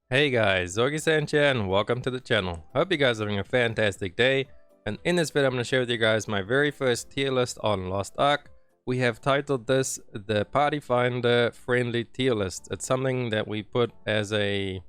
Hey guys, Augiesaint here and welcome to the channel. Hope you guys are having a fantastic day, and in this video I'm going to share with you guys my very first tier list on Lost Ark. We have titled this the Party Finder Friendly Tier List. It's something that we put as an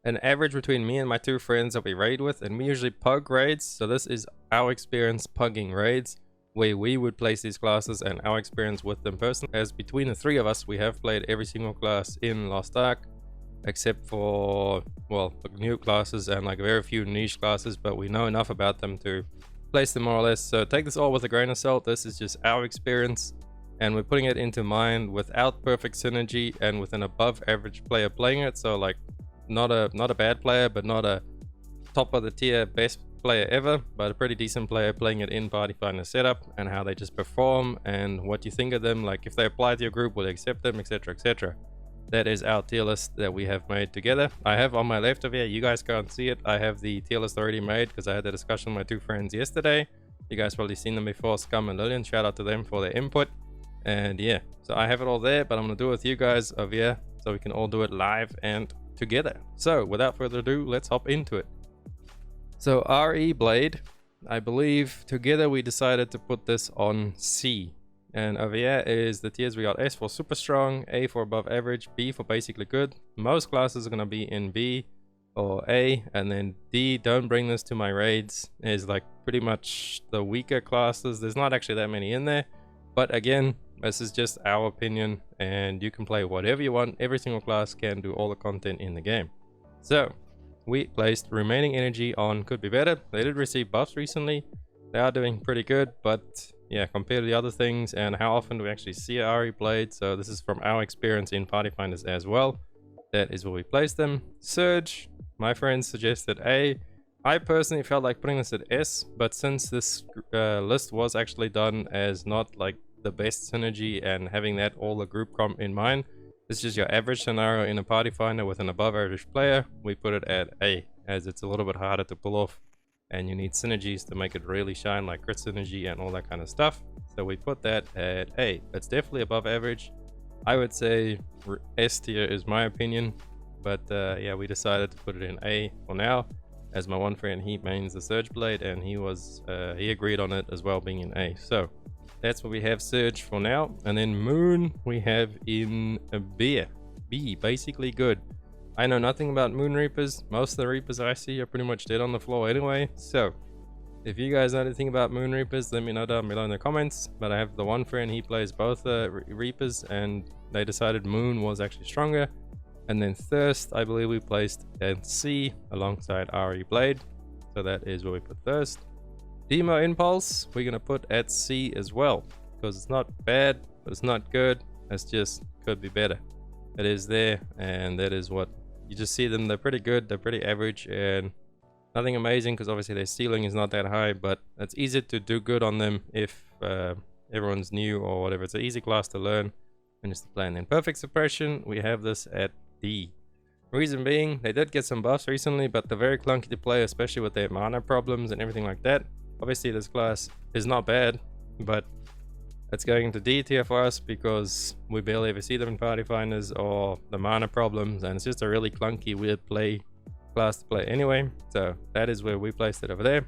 average between me and my two friends that we raid with, and we usually pug raids, so this is our experience pugging raids where we would place these classes and our experience with them personally, as between the three of us we have played every single class in Lost Ark except for, well, new classes and like very few niche classes, but we know enough about them to place them more or less. So take this all with a grain of salt. This is just our experience and we're putting it into mind without perfect synergy and with an above average player playing it. So like not a bad player, but not a top of the tier best player ever, but a pretty decent player playing it in Party Finder setup, and how they just perform and what you think of them, like if they apply to your group, will you accept them, etc, etc. That is our tier list that we have made together. I have on my left over here, you guys can't see it, I have the tier list already made because I had a discussion with my two friends yesterday. You guys probably seen them before, Scum and Lillian. Shout out to them for their input. And yeah, so I have it all there, but I'm going to do it with you guys over here so we can all do it live and together. So without further ado, let's hop into it. So RE Blade, I believe together we decided to put this on C. And over here is the tiers. We got S for super strong, A for above average, B for basically good. Most classes are going to be in B or A, and then D, don't bring this to my raids, is like pretty much the weaker classes. There's not actually that many in there, but again, this is just our opinion and you can play whatever you want. Every single class can do all the content in the game. So we placed remaining energy on could be better. They did receive buffs recently. They are doing pretty good, but yeah, compared to the other things and how often do we actually see a RE Blade, so this is from our experience in Party Finders as well. That is where we place them. Surge, my friends suggested A. I personally felt like putting this at S, but since this list was actually done as not like the best synergy and having that all the group comp in mind, this is just your average scenario in a Party Finder with an above average player, we put it at A, as it's a little bit harder to pull off and you need synergies to make it really shine, like crit synergy and all that kind of stuff. So we put that at A. It's definitely above average. I would say S tier is my opinion, but yeah, we decided to put it in A for now, as my one friend, he mains the Surge Blade and he agreed on it as well being in A. So that's what we have Surge for now. And then Moon we have in a B, basically good. I know nothing about Moon Reapers. Most of the Reapers I see are pretty much dead on the floor anyway. So if you guys know anything about Moon Reapers, let me know down below in the comments. But I have the one friend, he plays both Reapers, and they decided Moon was actually stronger. And then Thirst, I believe we placed at C alongside RE Blade. So that is where we put Thirst. Demo Impulse, we're going to put at C as well, because it's not bad, but it's not good. It's just could be better. It is there, and that is what you just see them. They're pretty good, they're pretty average, and nothing amazing because obviously their ceiling is not that high, but it's easy to do good on them if everyone's new or whatever. It's an easy class to learn and just to play. And then Perfect Suppression, we have this at D. Reason being, they did get some buffs recently, but they're very clunky to play, especially with their mana problems and everything like that. Obviously this class is not bad, but it's going into D tier for us because we barely ever see them in Party Finders or the mana problems, and it's just a really clunky, weird class to play anyway. So that is where we placed it over there.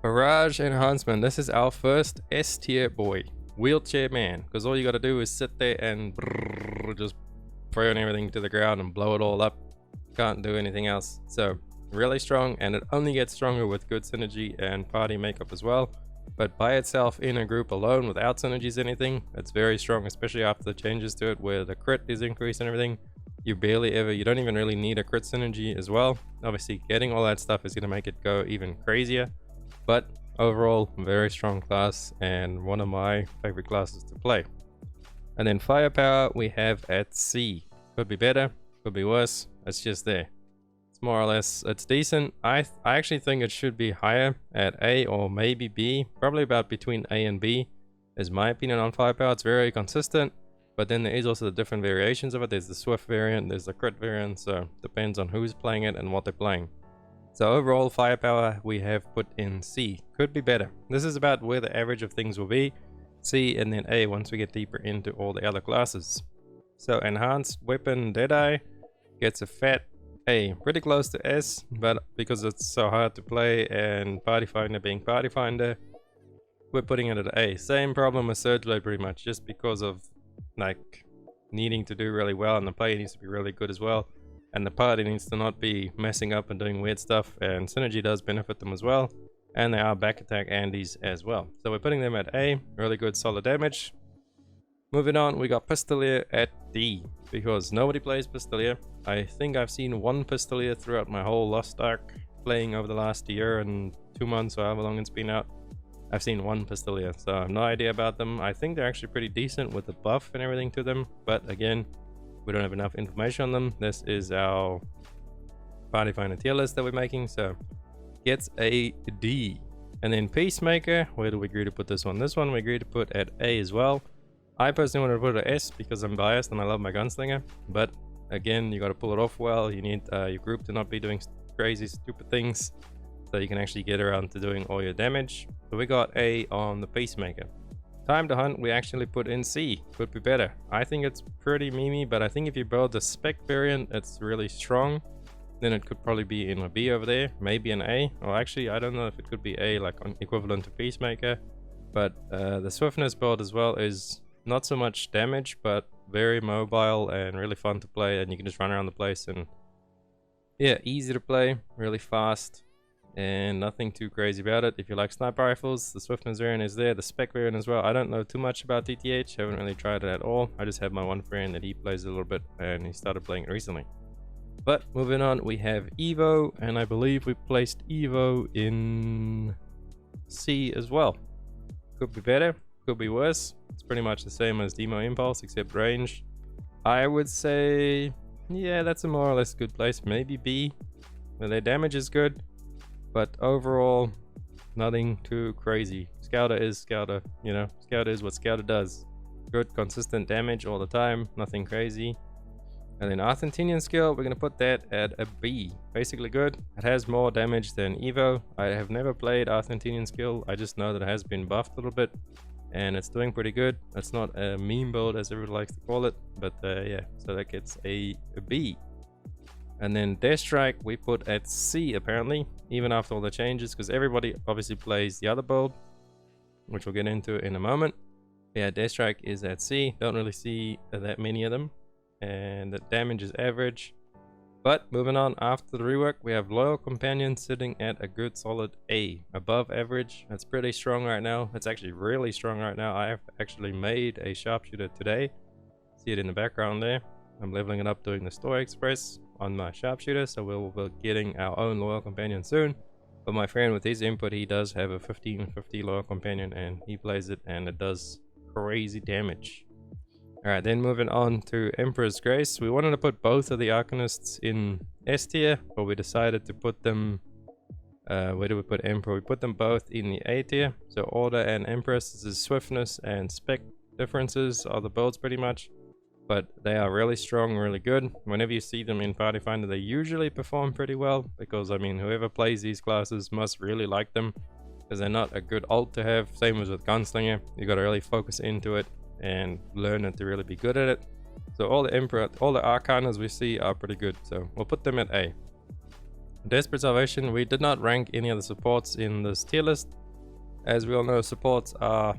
Barrage Enhancement. This is our first S tier boy, Wheelchair Man, because all you got to do is sit there and just throw everything to the ground and blow it all up. Can't do anything else. So really strong, and it only gets stronger with good synergy and party makeup as well. But by itself in a group alone without synergies anything, it's very strong, especially after the changes to it where the crit is increased and everything. You don't even really need a crit synergy as well. Obviously getting all that stuff is going to make it go even crazier, but overall very strong class and one of my favorite classes to play. And then Firepower we have at C. Could be better, could be worse, it's just there. More or less, it's decent. I actually think it should be higher at A or maybe B, probably about between A and B is my opinion on Firepower. It's very consistent, but then there is also the different variations of it. There's the Swift variant, there's the crit variant, so depends on who's playing it and what they're playing. So overall Firepower we have put in C. Could be better. This is about where the average of things will be. C and then A once we get deeper into all the other classes. So Enhanced Weapon Deadeye, gets a fat A. Pretty close to S, but because it's so hard to play and Party Finder being Party Finder, we're putting it at A. Same problem with Surge Blade pretty much, just because of like needing to do really well, and the player needs to be really good as well, and the party needs to not be messing up and doing weird stuff, and synergy does benefit them as well, and they are back attack Andes as well. So we're putting them at A, really good solid damage. Moving on, we got Pistolier at D, because nobody plays Pistolier. I think I've seen one Pistolier throughout my whole Lost Ark playing over the last year and 2 months or however long it's been out. I've seen one Pistolier, so I have no idea about them. I think they're actually pretty decent with the buff and everything to them, but again, we don't have enough information on them. This is our Party Finder tier list that we're making, so gets a D. And then Peacemaker, where do we agree to put this one? This one we agreed to put at A as well. I personally wanted to put it at S because I'm biased and I love my Gunslinger, but again, you got to pull it off well. You need your group to not be doing crazy stupid things, so you can actually get around to doing all your damage. So we got A on the Peacemaker. Time to Hunt we actually put in C. Could be better. I think it's pretty memey, but I think if you build the spec variant it's really strong, then it could probably be in a B over there, maybe an A. Or actually, I don't know if it could be A, like equivalent to Peacemaker. But the Swiftness build as well is not so much damage, but very mobile and really fun to play, and you can just run around the place, and yeah, easy to play, really fast, and nothing too crazy about it. If you like sniper rifles, the Swiftness variant is there, the spec variant as well. I don't know too much about TTH, haven't really tried it at all. I just have my one friend that he plays a little bit, and he started playing it recently. But moving on, we have Evo, and I believe we placed Evo in C as well. Could be better, could be worse. It's pretty much the same as Demo Impulse, except range. I would say, yeah, that's a more or less good place. Maybe B, where their damage is good, but overall, nothing too crazy. Scouter is Scouter, you know, Scouter is what Scouter does. Good, consistent damage all the time, nothing crazy. And then Argentinian skill, we're going to put that at a B. Basically good. It has more damage than Evo. I have never played Argentinian skill. I just know that it has been buffed a little bit, and it's doing pretty good. It's not a meme build as everyone likes to call it, but yeah, so that gets a B. And then Death Strike we put at C apparently, even after all the changes, because everybody obviously plays the other build, which we'll get into in a moment. Yeah, Death Strike is at C. Don't really see that many of them, and the damage is average. But moving on, after the rework, we have Loyal Companion sitting at a good solid A, above average. That's pretty strong right now. It's actually really strong right now. I have actually made a Sharpshooter today. See it in the background there. I'm leveling it up doing the Store Express on my Sharpshooter, so we'll be getting our own Loyal Companion soon. But my friend, with his input, he does have a 1550 Loyal Companion, and he plays it and it does crazy damage. Alright, then moving on to Emperor's Grace. We wanted to put both of the Arcanists in S tier, but we decided to put them... where do we put Emperor? We put them both in the A tier. So Order and Empress, this is swiftness and spec differences are the builds pretty much. But they are really strong, really good. Whenever you see them in Party Finder, they usually perform pretty well, because I mean, whoever plays these classes must really like them, because they're not a good ult to have. Same as with Gunslinger, you got to really focus into it and learn it to really be good at it. So all the Emperor, all the Arcanas we see are pretty good, so we'll put them at A. Desperate Salvation, we did not rank any of the supports in this tier list. As we all know, supports are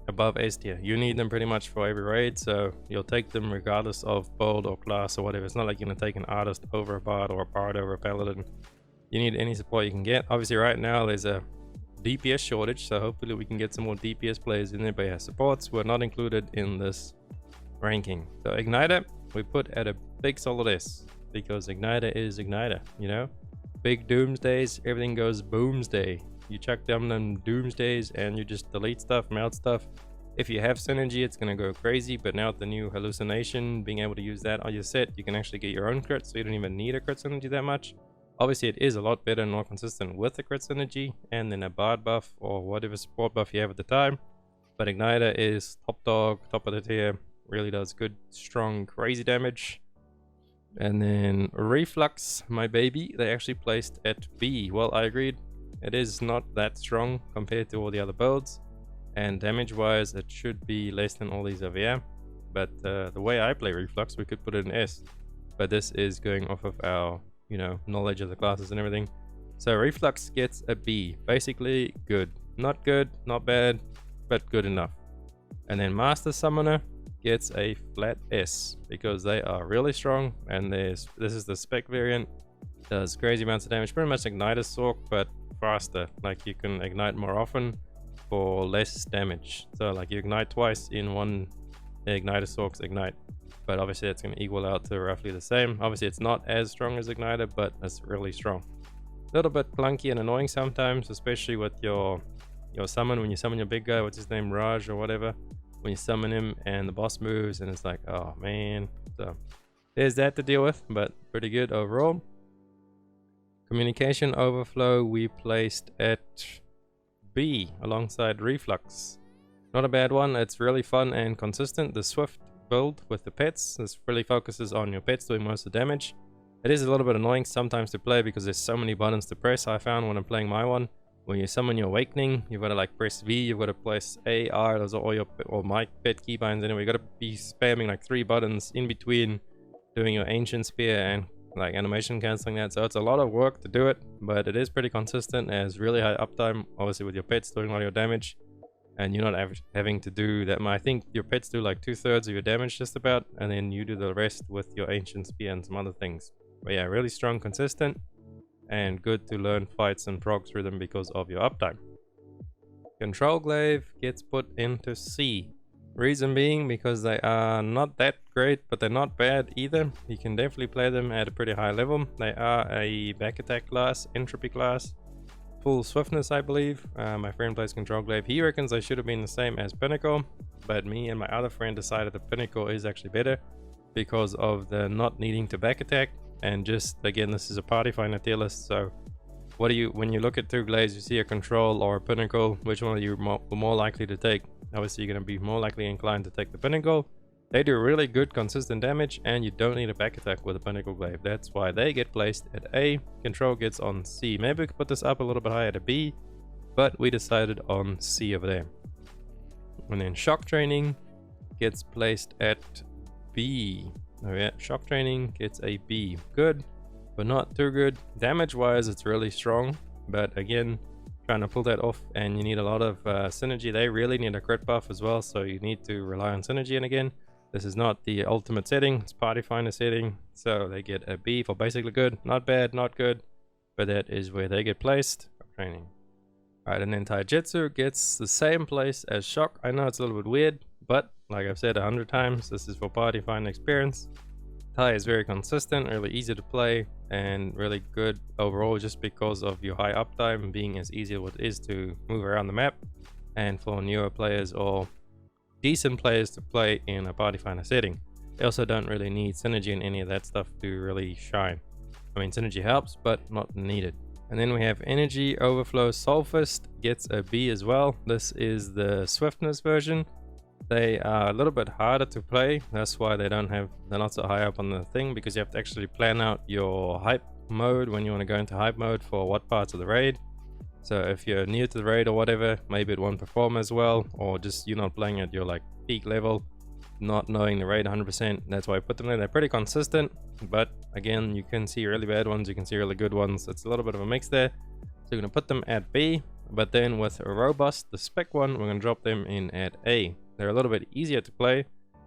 above S tier. You need them pretty much for every raid, so you'll take them regardless of build or class or whatever. It's not like you're gonna take an artist over a bard or a bard over a paladin. You need any support you can get. Obviously right now there's a DPS shortage, so hopefully we can get some more DPS players in there, but yeah, supports were not included in this ranking. So Igniter we put at a big solid S, because Igniter is Igniter, you know, big doomsdays, everything goes boomsday. You chuck down them doomsdays and you just delete stuff, melt stuff. If you have synergy, it's gonna go crazy, but now with the new hallucination, being able to use that on your set, you can actually get your own crit, so you don't even need a crit synergy that much. Obviously, it is a lot better and more consistent with the crit synergy and then a bard buff or whatever support buff you have at the time. But Igniter is top dog, top of the tier, really does good, strong, crazy damage. And then Reflux, my baby, they actually placed at B. Well, I agreed. It is not that strong compared to all the other builds. And damage wise, it should be less than all these over here. But the way I play Reflux, we could put it in S. but this is going off of our, you know, knowledge of the classes and everything. So Reflux gets a B, basically good. Not good, not bad, but good enough. And then Master Summoner gets a flat S because they are really strong, and this is the spec variant. Does crazy amounts of damage, pretty much Igniter Sork, but faster. Like you can ignite more often for less damage. So like you ignite twice in one Igniter Sork's ignite, but obviously that's going to equal out to roughly the same. Obviously it's not as strong as Igniter, but it's really strong. A little bit clunky and annoying sometimes, especially with your summon. When you summon your big guy, what's his name, Raj or whatever, when you summon him and the boss moves and it's like, oh man. So there's that to deal with, but pretty good overall. Communication Overflow we placed at B alongside Reflux. Not a bad one. It's really fun and consistent. The Swift build with the pets, this really focuses on your pets doing most of the damage. It is a little bit annoying sometimes to play because there's so many buttons to press. I found when I'm playing my one, when you summon your Awakening, you've got to like press V, you've got to press A, R, those are all your, or my pet keybinds anyway. You've got to be spamming like 3 buttons in between doing your Ancient Spear and like animation cancelling that. So it's a lot of work to do it, but it is pretty consistent as really high uptime, obviously with your pets doing a lot of your damage, and you're not having to do that much. I think your pets do like 2/3 of your damage just about, and then you do the rest with your Ancient Spear and some other things. But yeah, really strong, consistent, and good to learn fights and prog through them because of your uptime. Control Glaive gets put into C. Reason being because they are not that great, but they're not bad either. You can definitely play them at a pretty high level. They are a back attack class, entropy class, full swiftness I believe. My friend plays Control Glaive. He reckons they should have been the same as Pinnacle, but me and my other friend decided that Pinnacle is actually better because of the not needing to back attack. And just again, this is a party finder tier list, so what do you, when you look at 2 glaives, you see a Control or a Pinnacle, which one are you more likely to take? Obviously you're going to be more likely inclined to take the Pinnacle. They do really good consistent damage, and you don't need a back attack with a Pinnacle Glaive. That's why they get placed at A. Control gets on C. Maybe we could put this up a little bit higher to B, but we decided on C over there. And then Shock Training gets placed at B. Oh yeah, Shock Training gets a B. Good, but not too good. Damage wise it's really strong, but again, trying to pull that off, and you need a lot of synergy. They really need a crit buff as well, so you need to rely on synergy. And again, this is not the ultimate setting, it's party finder setting, so they get a B for basically good. Not bad, not good, but that is where they get placed. Shock Training. Alright, and then Taijutsu gets the same place as Shock. I know it's a little bit weird, but like I've said 100 times, this is for party finder experience. Tai is very consistent, really easy to play, and really good overall just because of your high uptime being as easy as it is to move around the map, and for newer players or decent players to play in a party finder setting. They also don't really need synergy and any of that stuff to really shine. I mean, synergy helps, but not needed. And then we have Energy Overflow Soulfist gets a B as well. This is the swiftness version. They are a little bit harder to play. That's why they're not so high up on the thing, because you have to actually plan out your hype mode when you want to go into hype mode for what parts of the raid. So if you're new to the raid or whatever, maybe it won't perform as well, or just you're not playing at your like peak level, not knowing the raid 100%. That's why I put them there. They're pretty consistent, but again, you can see really bad ones, you can see really good ones. It's a little bit of a mix there. So we're going to put them at B, but then with Robust, the spec one, we're going to drop them in at A. They're a little bit easier to play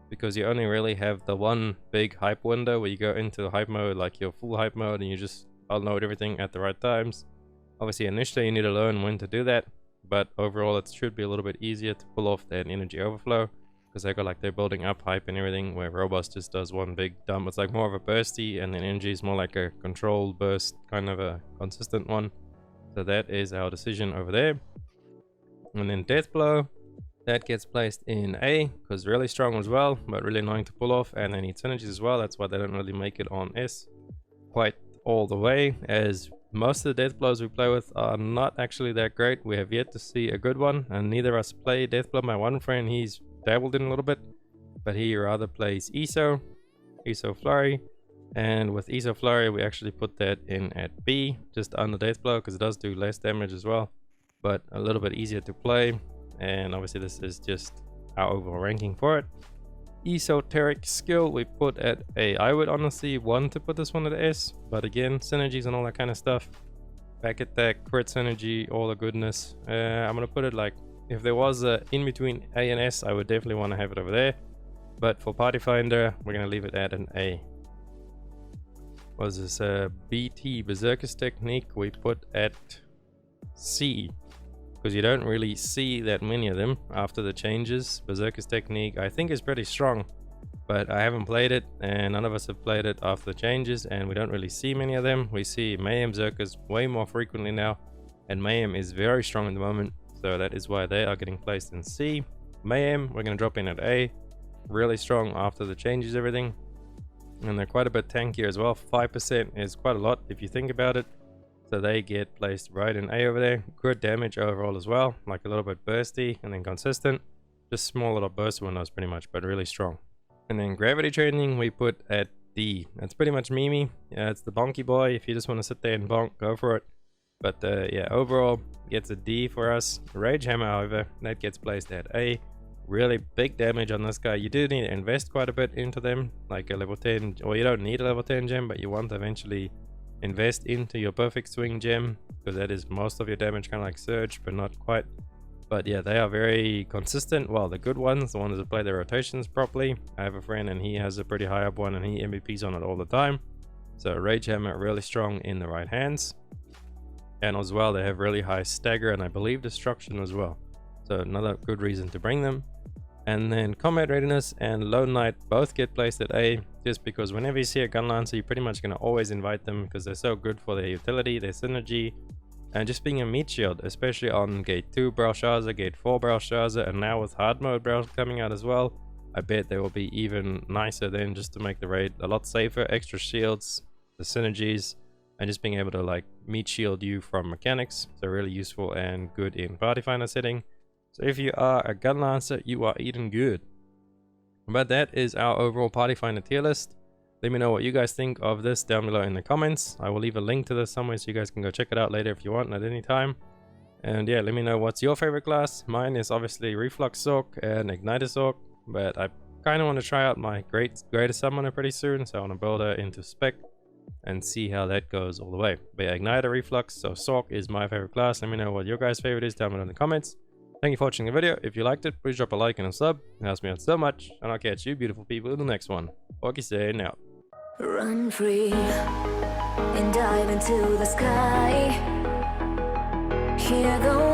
because you only really have the one big hype window where you go into hype mode, like your full hype mode, and you just unload everything at the right times. Obviously initially you need to learn when to do that, but overall it should be a little bit easier to pull off that energy overflow because they're building up hype and everything, where Robust just does one big dump. It's like more of a bursty, and then energy is more like a controlled burst, kind of a consistent one. So that is our decision over there. And then Deathblow, that gets placed in A because really strong as well, but really annoying to pull off, and they need synergies as well. That's why they don't really make it on S quite all the way, as most of the Deathblows we play with are not actually that great. We have yet to see a good one, and neither of us play Deathblow. My one friend, he's dabbled in a little bit, but he rather plays ESO Flurry, and with ESO Flurry we actually put that in at B, just under Deathblow, because it does do less damage as well, but a little bit easier to play. And obviously this is just our overall ranking for it. Esoteric skill we put at A. I would honestly want to put this one at S, but again, synergies and all that kind of stuff. Back attack, crit synergy, all the goodness. I'm gonna put it like, if there was a in between A and S, I would definitely want to have it over there. But for Party Finder, we're gonna leave it at an A. Was this BT Berserker's Technique we put at C, because you don't really see that many of them after the changes. Berserker's Technique I think is pretty strong, but I haven't played it and none of us have played it after the changes, and we don't really see many of them. We see Mayhem Berserkers way more frequently now, and Mayhem is very strong at the moment, so that is why they are getting placed in C. Mayhem we're going to drop in at A, really strong after the changes, everything, and they're quite a bit tankier as well. 5% is quite a lot if you think about it, so they get placed right in A over there. Good damage overall as well, like a little bit bursty and then consistent, just small little burst windows pretty much, but really strong. And then Gravity Training we put at D. That's pretty much Mimi. Yeah, it's the bonky boy. If you just want to sit there and bonk, go for it. But yeah, overall gets a D for us. Rage Hammer, however, that gets placed at A. Really big damage on this guy. You do need to invest quite a bit into them, like a level 10, or you don't need a level 10 gem, but you want to eventually invest into your perfect swing gem, because that is most of your damage, kind of like Surge, but not quite. But yeah, they are very consistent. Well, the good ones, the ones that play their rotations properly. I have a friend and he has a pretty high up one and he MVPs on it all the time. So Rage Hammer really strong in the right hands, and as well they have really high stagger and I believe destruction as well, so another good reason to bring them. And then Combat Readiness and Lone Knight both get placed at A, just because whenever you see a Gun Lancer, you're pretty much going to always invite them because they're so good for their utility, their synergy, and just being a meat shield, especially on Gate 2 Belshazzar, Gate 4 Belshazzar, and now with Hard Mode Bel coming out as well. I bet they will be even nicer then, just to make the raid a lot safer. Extra shields, the synergies, and just being able to like meat shield you from mechanics. So really useful and good in Party Finder setting. So if you are a Gun Lancer, you are eating good. But that is our overall Party Finder tier list. Let me know what you guys think of this down below in the comments. I will leave a link to this somewhere so you guys can go check it out later if you want at any time. And yeah, let me know what's your favorite class. Mine is obviously Reflux Sork and Igniter Sork, but I kind of want to try out my Greatest Summoner pretty soon, so I want to build her into spec and see how that goes all the way. But yeah, Igniter, Reflux, so Sork is my favorite class. Let me know what your guys' favorite is down below in the comments. Thank you for watching the video. If you liked it, please drop a like and a sub. It helps me out so much, and I'll catch you beautiful people in the next one. Augiesaint out. Run free and dive into the sky. Hear the